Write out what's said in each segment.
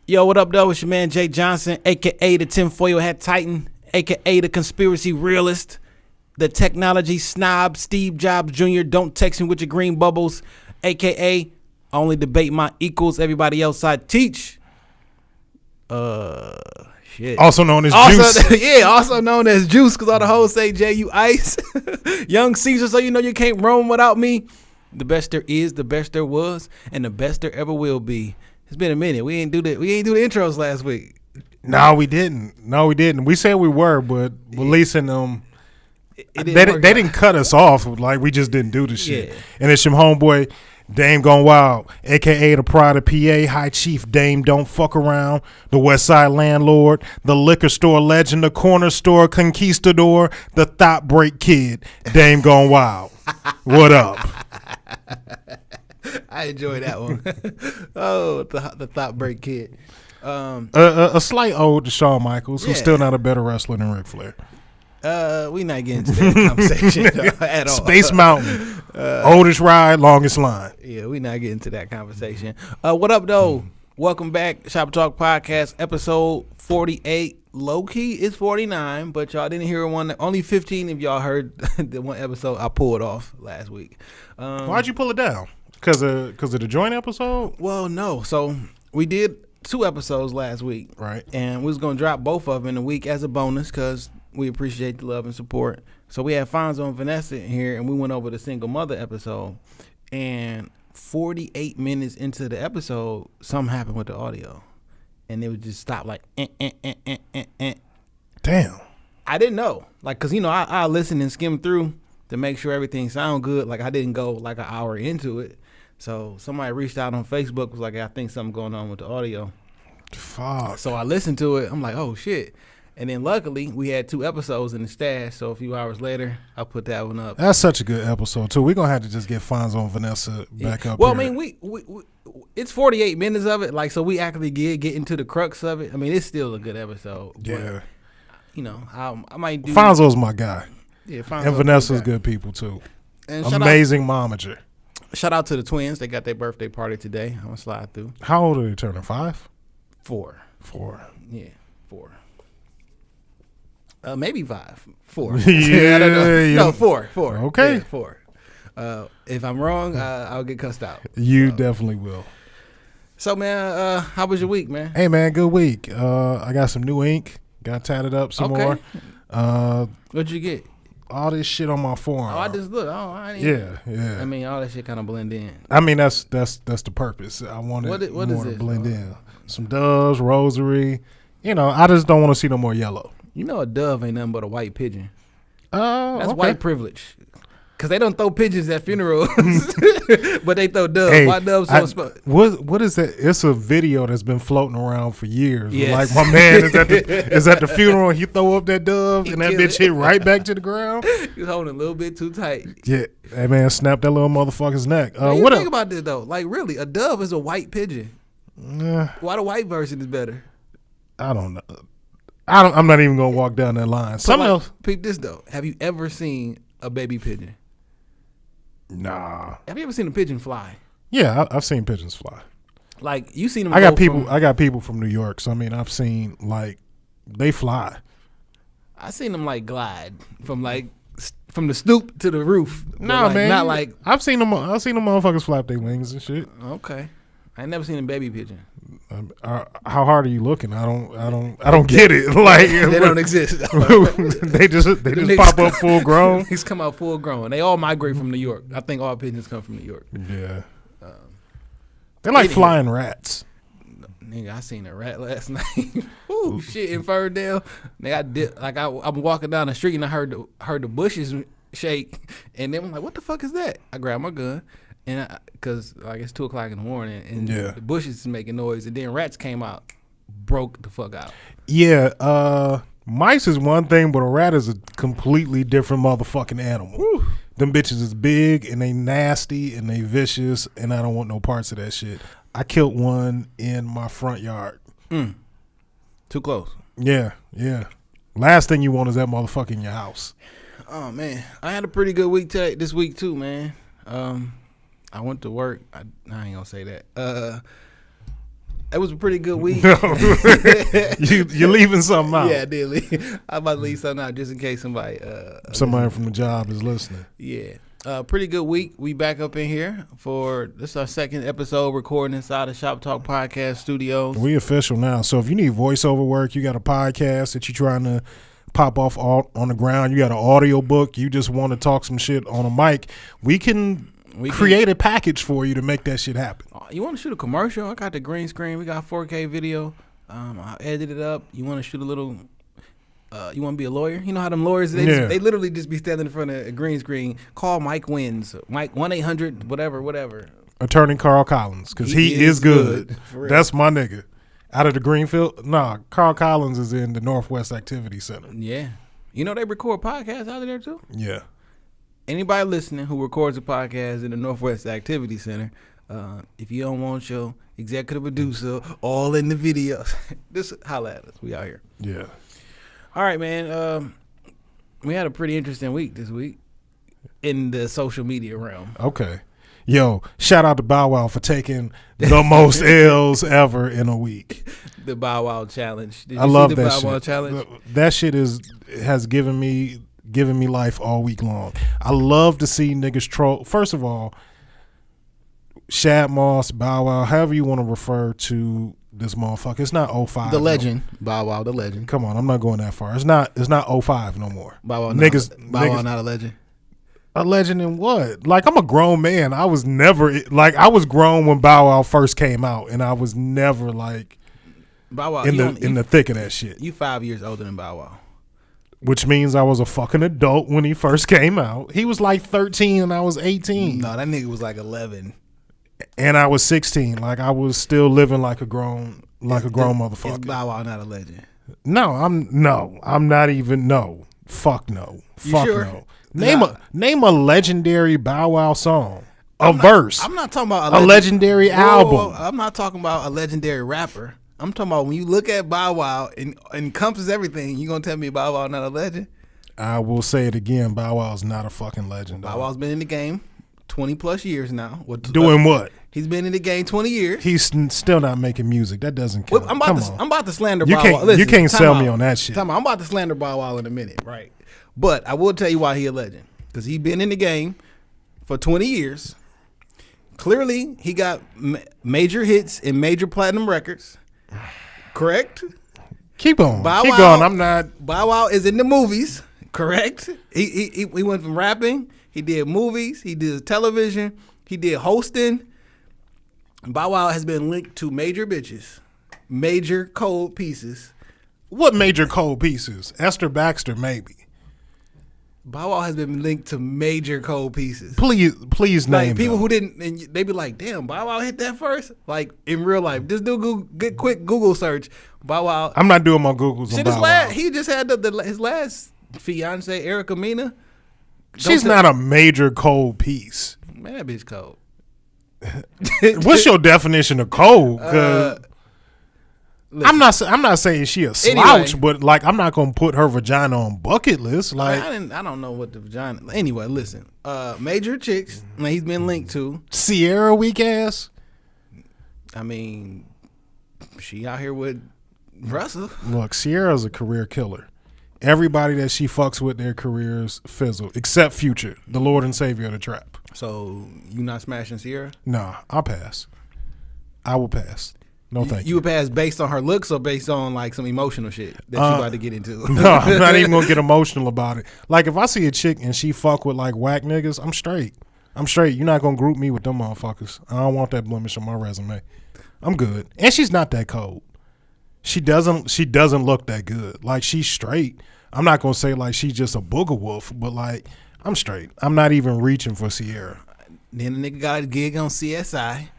Yo, what up, though? It's your man, Jay Johnson, a.k.a. the tinfoil hat titan, a.k.a. the conspiracy realist, the technology snob, Steve Jobs Jr., don't text me with your green bubbles, a.k.a. only debate my equals, everybody else I teach. Shit. Also known as Juice. Yeah, also known as Juice, because all the hoes say, Jay, you ice. Young Caesar, so you know you can't roam without me. The best there is, the best there was, and the best there ever will be. It's been a minute. We ain't do the intros last week. No, we didn't. We said we were, but releasing them, they didn't cut us off. Like, we just didn't do the shit. Yeah. And it's your homeboy, Dame Gone Wild, a.k.a. the Pride of PA, High Chief Dame Don't Fuck Around, the West Side Landlord, the Liquor Store Legend, the Corner Store Conquistador, the Thought Break Kid, Dame Gone Wild. What up? I enjoy that one. Oh, the Thought Break Kid. A slight ode to Shawn Michaels, who's still not a better wrestler than Ric Flair. We not getting into that conversation at all. Space Mountain, oldest ride, longest line. Yeah, we not getting to that conversation. What up, though? Welcome back, Shop Talk Podcast, episode 48. Low key is 49, but y'all didn't hear one. Only 15 of y'all heard the one episode I pulled off last week. Why'd you pull it down? Because of the joint episode? Well, no. So we did 2 episodes last week, right? And we was gonna drop both of them in a week as a bonus because we appreciate the love and support. So we had Fonzo and Vanessa in here, and we went over the single mother episode. And 48 minutes into the episode, something happened with the audio, and it would just stop like. Damn. I didn't know, like, cause I listen and skim through to make sure everything sound good. Like, I didn't go like an hour into it. So somebody reached out on Facebook, was like, I think something going on with the audio. Fuck. So I listened to it. I'm like, oh shit. And then luckily we had 2 episodes in the stash. So a few hours later, I put that one up. That's such a good episode too. We're gonna have to just get Fonzo and Vanessa back up. Well, here. I mean, we it's 48 minutes of it. Like, so we actually get into the crux of it. I mean, it's still a good episode. Yeah. But, I might do. Fonzo's my guy. Yeah, Fonzo's and Vanessa's good people too. And amazing momager. Shout out to the twins. They got their birthday party today. I'm going to slide through. How old are they turning? 5? 4. 4. Yeah, 4. Maybe 5. 4. Yeah. I don't know. No, 4. Okay. Yeah, 4. If I'm wrong, I'll get cussed out. You definitely will. So, man, how was your week, man? Hey, man, good week. I got some new ink. Got tatted up some more. What'd you get? All this shit on my forearm. Oh, I just look. I didn't Yeah. I mean, all that shit kind of blend in. I mean, that's the purpose. I wanted what more is to blend in. Some doves, rosary. I just don't want to see no more yellow. A dove ain't nothing but a white pigeon. That's white privilege. Because they don't throw pigeons at funerals, but they throw doves. Hey, Why doves so special? What is that? It's a video that's been floating around for years. Yes. Like, my man is at the funeral, and he throw up that dove, and that bitch hit right back to the ground. He's holding a little bit too tight. Yeah, that man snapped that little motherfucker's neck. What think about this, though? Like, really, a dove is a white pigeon. Why the white version is better? I don't know. I'm not even going to walk down that line. Something else. Pick this, though. Have you ever seen a baby pigeon? Nah. Have you ever seen a pigeon fly? Yeah, I've seen pigeons fly. Like, you seen them. I got people from New York, so I mean, I've seen like they fly. I seen them like glide from the stoop to the roof. No, man, not like I've seen them motherfuckers flap their wings and shit. Okay, I ain't never seen a baby pigeon. How hard are you looking? I don't get it. Like, they don't exist. they just pop up full grown. These come out full grown. They all migrate from New York. I think all pigeons come from New York. Yeah, they're like flying rats. Nigga, I seen a rat last night. Ooh, shit in Ferndale. Nigga, I'm walking down the street and I heard the bushes shake, and then I'm like, what the fuck is that? I grabbed my gun. And because it's 2:00 in the morning, and the bushes is making noise, and then rats came out, broke the fuck out. Yeah, mice is one thing, but a rat is a completely different motherfucking animal. Woo. Them bitches is big and they nasty and they vicious, and I don't want no parts of that shit. I killed one in my front yard. Too close. Yeah. Last thing you want is that motherfucker in your house. Oh man, I had a pretty good week this week too, man. I went to work. I ain't gonna say that. It was a pretty good week. You're leaving something out. Yeah, I did leave. I'm about to leave something out just in case somebody from the job is listening. Yeah. Pretty good week. We back up in here for this is our second episode recording inside the Shop Talk Podcast Studios. We official now. So if you need voiceover work, you got a podcast that you're trying to pop off on the ground, you got an audio book, you just want to talk some shit on a mic, we can create a package for you to make that shit happen. You want to shoot a commercial? I got the green screen. We got 4K video. I edited it up. You want to shoot a little... you want to be a lawyer? You know how them lawyers, they literally just be standing in front of a green screen. Call Mike Wins. Mike 1-800 whatever. Attorney Carl Collins, because he is good. That's my nigga. Out of the Greenfield? Nah, Carl Collins is in the Northwest Activity Center. Yeah. You know they record podcasts out of there too? Yeah. Anybody listening who records a podcast in the Northwest Activity Center, if you don't want your executive producer all in the videos, just holla at us. We out here. Yeah. All right, man. We had a pretty interesting week this week in the social media realm. Okay. Yo, shout out to Bow Wow for taking the most L's ever in a week. The Bow Wow challenge. Did you love see the that Bow shit. Wow challenge? That shit has given me life all week long. I love to see niggas troll. First of all, Shad Moss, Bow Wow, however you want to refer to this motherfucker. It's not 05. The legend. Bow Wow, the legend. Come on, I'm not going that far. It's not 05 no more. Bow Wow, niggas, not a legend. A legend in what? Like, I'm a grown man. I was grown when Bow Wow first came out, and I was never like Bow Wow in the thick of that shit. You 5 years older than Bow Wow. Which means I was a fucking adult when he first came out. He was like 13 and I was 18. No, that nigga was like 11. And I was 16. Like, I was still living like a grown motherfucker. Is Bow Wow not a legend? No, I'm not even. No, fuck no, fuck sure? no. Name a legendary Bow Wow song, verse. I'm not talking about a legendary album. I'm not talking about a legendary rapper. I'm talking about when you look at Bow Wow and encompass everything, you gonna tell me Bow Wow not a legend? I will say it again. Bow Wow's not a fucking legend. Bow Wow's been in the game 20 plus years now. Doing what? He's been in the game 20 years. He's still not making music. That doesn't count. I'm about to slander Bow Wow. Listen, you can't sell me on that shit. I'm about to slander Bow Wow in a minute, right? But I will tell you why he a legend. Because he's been in the game for 20 years. Clearly, he got major hits and major platinum records. Correct? Keep on. Keep going. I'm not. Bow Wow is in the movies. Correct? He went from rapping. He did movies. He did television. He did hosting. Bow Wow has been linked to major bitches. Major cold pieces. What major cold pieces? Esther Baxter, maybe. Bow Wow has been linked to major cold pieces. Please name like people them. who didn't, and they be like, "Damn, Bow Wow hit that first." Like in real life, just do get quick Google search. Bow Wow. I'm not doing my Googles on Bow Wow. He just had his last fiance, Erica Mena. She's not a major cold piece. Man, that bitch cold. What's your definition of cold? I'm not saying she a slouch, anyway, but like I'm not gonna put her vagina on bucket list. Like I don't know what the vagina. Anyway, listen, major chicks. He's been linked to Sierra weak ass. I mean, she out here with Russell. Look, Sierra's a career killer. Everybody that she fucks with, their careers fizzle, except Future, the Lord and Savior of the trap. So you not smashing Sierra? Nah, I'll pass. I will pass. No, thank you. You would pass based on her looks or based on like some emotional shit that you about to get into? No, I'm not even gonna get emotional about it. Like if I see a chick and she fuck with like whack niggas, I'm straight. You're not gonna group me with them motherfuckers. I don't want that blemish on my resume. I'm good. And she's not that cold. She doesn't look that good. Like she's straight. I'm not gonna say like she's just a booger wolf, but like I'm straight. I'm not even reaching for Sierra. Then the nigga got a gig on CSI.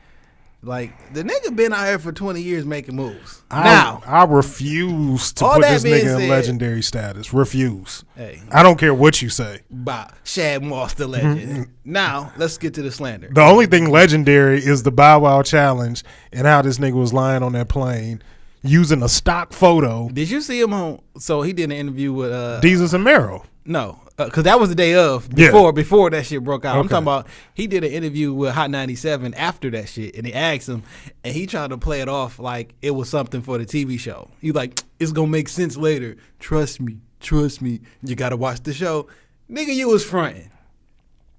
Like the nigga been out here for 20 years making moves. I refuse to put this nigga in legendary status. Refuse. Hey, I don't care what you say. Bow Shad Moss the legend. Now let's get to the slander. The only thing legendary is the Bow Wow challenge and how this nigga was lying on that plane using a stock photo. Did you see him on? So he did an interview with Deezus and Mero. No, because that was the day of before that shit broke out. Okay. I'm talking about he did an interview with Hot 97 after that shit, and they asked him, and he tried to play it off like it was something for the TV show. He's like, it's gonna make sense later. Trust me. You gotta watch the show, nigga. You was fronting,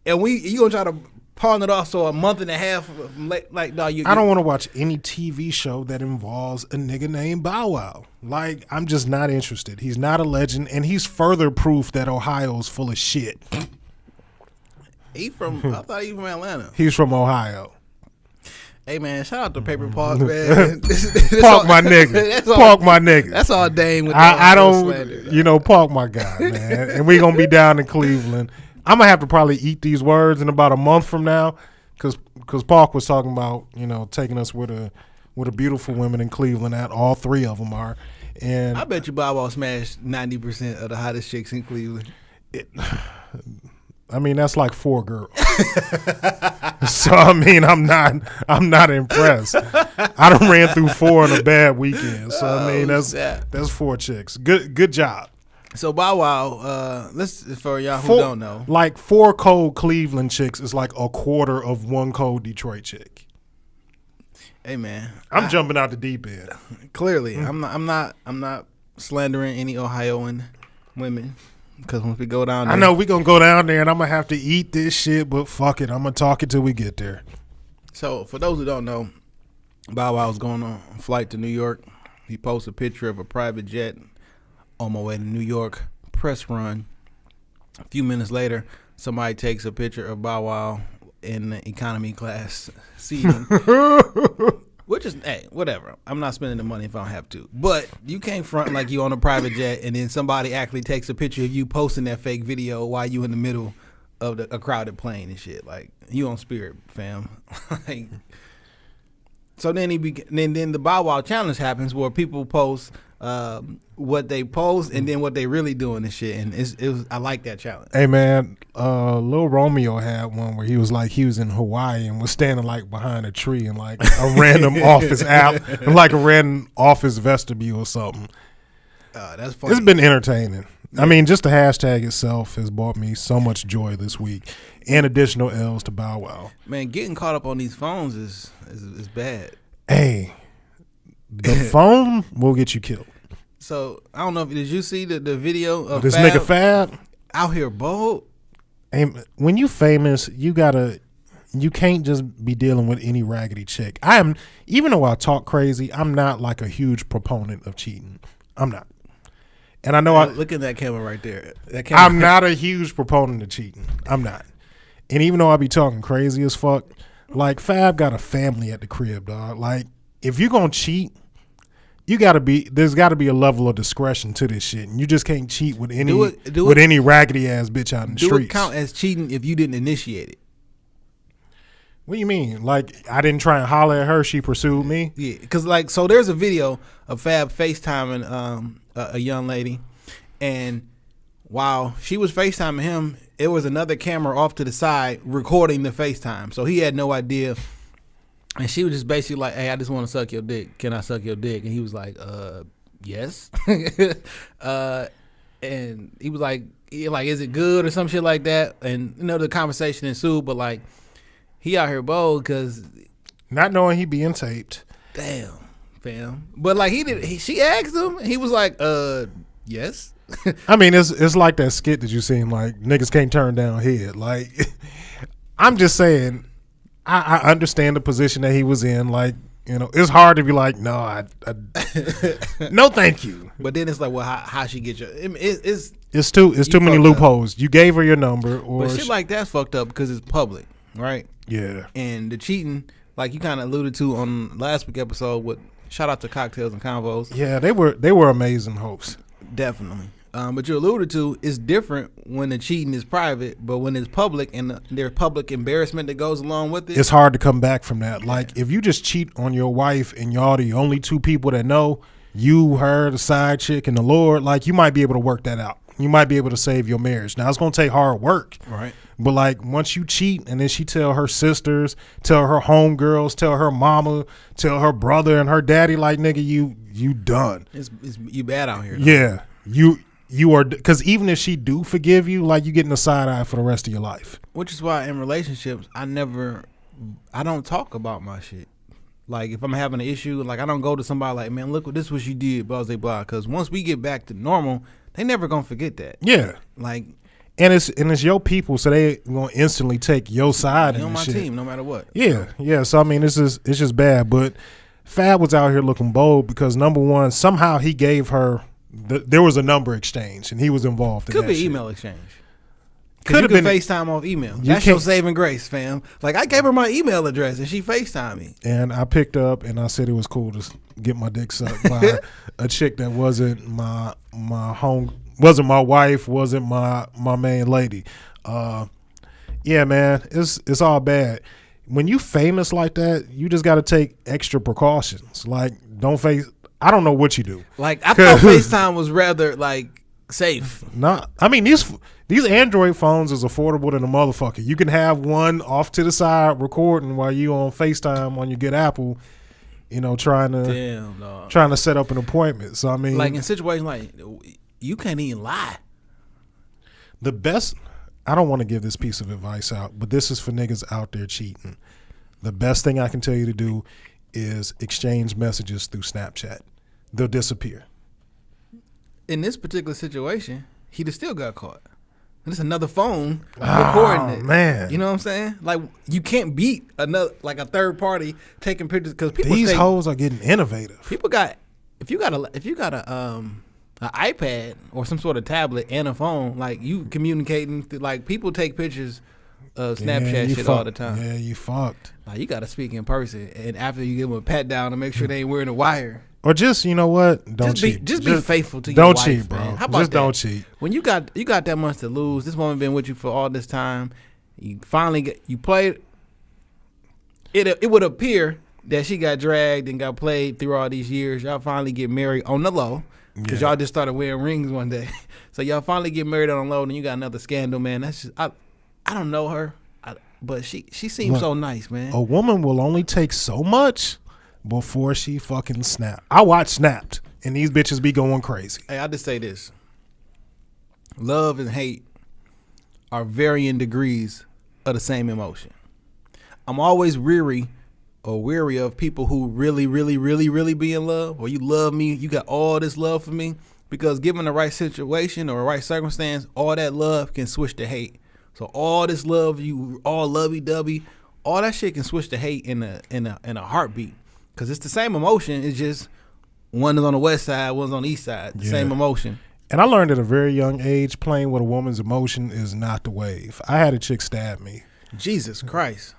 and you gonna try to pawn it off so a month and a half like no. I don't want to watch any TV show that involves a nigga named Bow Wow. Like, I'm just not interested. He's not a legend, and he's further proof that Ohio's full of shit. I thought he was from Atlanta. He's from Ohio. Hey man, shout out to Paper Park, man. Park my nigga. Park my nigga. That's all Dame with I don't slander, Park my guy, man. And we gonna be down in Cleveland. I'm gonna have to probably eat these words in about a month from now, because Park was talking about taking us with a beautiful women in Cleveland. At all three of them are, and I bet you Bow Wow smashed 90% of the hottest chicks in Cleveland. I mean, that's like 4 girls. So I mean, I'm not impressed. I done ran through 4 in a bad weekend. So I mean, that's 4 chicks. Good job. So Bow Wow, for y'all who don't know, like 4 cold Cleveland chicks is like a quarter of 1 cold Detroit chick. Hey man, I'm jumping out the deep end. Clearly, I'm not slandering any Ohioan women, because once we go down there, I know we gonna go down there and I'm gonna have to eat this shit, but fuck it, I'm gonna talk it till we get there. So for those who don't know, Bow Wow was going on a flight to New York. He posted a picture of a private jet on my way to New York, press run. A few minutes later, somebody takes a picture of Bow Wow in the economy class seating, which is, hey, whatever. I'm not spending the money if I don't have to. But you can't front like you on a private jet and then somebody actually takes a picture of you posting that fake video while you in the middle of a crowded plane and shit. Like, you on Spirit, fam. Like, so then then the Bow Wow challenge happens, where people post what they post and then what they really doing and shit, and it was I like that challenge. Hey man, Lil Romeo had one where he was in Hawaii and was standing like behind a tree in like a random office like a random office vestibule or something. That's funny. It's been entertaining. I mean, just the hashtag itself has brought me so much joy this week, and additional L's to Bow Wow. Man, getting caught up on these phones is bad. Hey, the phone will get you killed. So I don't know did you see the video of this nigga Fab out here bold? Hey, when you famous, you can't just be dealing with any raggedy chick. Even though I talk crazy, I'm not like a huge proponent of cheating. I'm not. And I know look at that camera right there. I'm not a huge proponent of cheating. I'm not. And even though I be talking crazy as fuck, like Fab got a family at the crib, dog. Like, if you're gonna cheat, there's gotta be a level of discretion to this shit. And you just can't cheat with any raggedy ass bitch out in the streets. Do it count as cheating if you didn't initiate it? What do you mean? Like, I didn't try and holler at her, she pursued me? Yeah, because so there's a video of Fab FaceTiming a young lady, and while she was FaceTiming him, it was another camera off to the side recording the FaceTime. So he had no idea. And she was just basically like, hey, I just want to suck your dick. Can I suck your dick? And he was like, yes. And he was like, is it good or some shit like that? And, the conversation ensued, but like, he out here bold because. Not knowing he being taped. Damn, fam. But like, she asked him, he was like, yes. I mean, it's like that skit that you seen, like, niggas can't turn down head. Like, I'm just saying, I understand the position that he was in. Like, it's hard to be like, no, no, thank you. But then it's like, well, how she get your? It's too many loopholes. You gave her your number, but shit like that's fucked up because it's public, right? Yeah. And the cheating, like you kind of alluded to on last week's episode, with shout out to Cocktails and Convos. Yeah, they were amazing hosts. Definitely. But you alluded to, it's different when the cheating is private, but when it's public and there's public embarrassment that goes along with it. It's hard to come back from that. Like, if you just cheat on your wife and y'all the only 2 people that know, you, her, the side chick, and the Lord, like, you might be able to work that out. You might be able to save your marriage. Now, it's going to take hard work. Right. But, like, once you cheat and then she tell her sisters, tell her homegirls, tell her mama, tell her brother and her daddy, like, nigga, you done. You bad out here. Though. Yeah. you are, because even if she do forgive you, like, you getting a side eye for the rest of your life. Which is why in relationships, I don't talk about my shit. Like, if I'm having an issue, like, I don't go to somebody like, man, look, this what you did, blah, blah, blah. Because once we get back to normal, they never gonna forget that. Yeah. Like, and it's your people, so they gonna instantly take your side in on my shit. team, no matter what. Yeah. So I mean, it's just bad. But Fab was out here looking bold because, number one, somehow he gave her. There was a number exchange, and he was involved in that. Could be shit. email exchange. Could have been FaceTime off email. That's your saving grace, fam. Like, I gave her my email address and she FaceTimed me. And I picked up and I said it was cool to get my dick sucked by a chick that wasn't my home, wasn't my wife, wasn't my main lady. Yeah, man, it's all bad. When you famous like that, you just got to take extra precautions. Like, I don't know what you do. Like, I thought FaceTime was rather like safe. Nah, I mean these Android phones is affordable than a motherfucker. You can have one off to the side recording while you on FaceTime on your good Apple, trying to set up an appointment. So I mean, like, in situations like, you can't even lie. The best, I don't want to give this piece of advice out, but this is for niggas out there cheating. The best thing I can tell you to do is exchange messages through Snapchat. They'll disappear. In this particular situation, he'd have still got caught. And it's another phone recording it. Man, you know what I'm saying? Like, you can't beat a third party taking pictures, because these hoes are getting innovative. People got, if you got an iPad or some sort of tablet and a phone, like, you communicating like, people take pictures of Snapchat shit all the time. Yeah, you fucked. Like, you got to speak in person, and after you give them a pat down to make sure they ain't wearing a wire. Or just, you know what? Don't cheat. Just be faithful to your wife. Don't cheat, bro. Man. How about just that? Don't cheat. When you got that much to lose, this woman been with you for all this time. You finally you played. It would appear that she got dragged and got played through all these years. Y'all finally get married on the low, because y'all just started wearing rings one day. So y'all finally get married on the low, and you got another scandal, man. That's just I don't know her, but she seems so nice, man. A woman will only take so much before she fucking snap. I watch Snapped, and these bitches be going crazy. Hey, I'll just say this. Love and hate are varying degrees of the same emotion. I'm always weary of people who really, really, really, really be in love, or you love me, you got all this love for me, because given the right situation or the right circumstance, all that love can switch to hate. So all this love, you all lovey-dovey, all that shit can switch to hate in a heartbeat. Because it's the same emotion. It's just one is on the west side, one's on the east side. The same emotion. And I learned at a very young age, playing with a woman's emotion is not the way. If I had a chick stab me. Jesus Christ.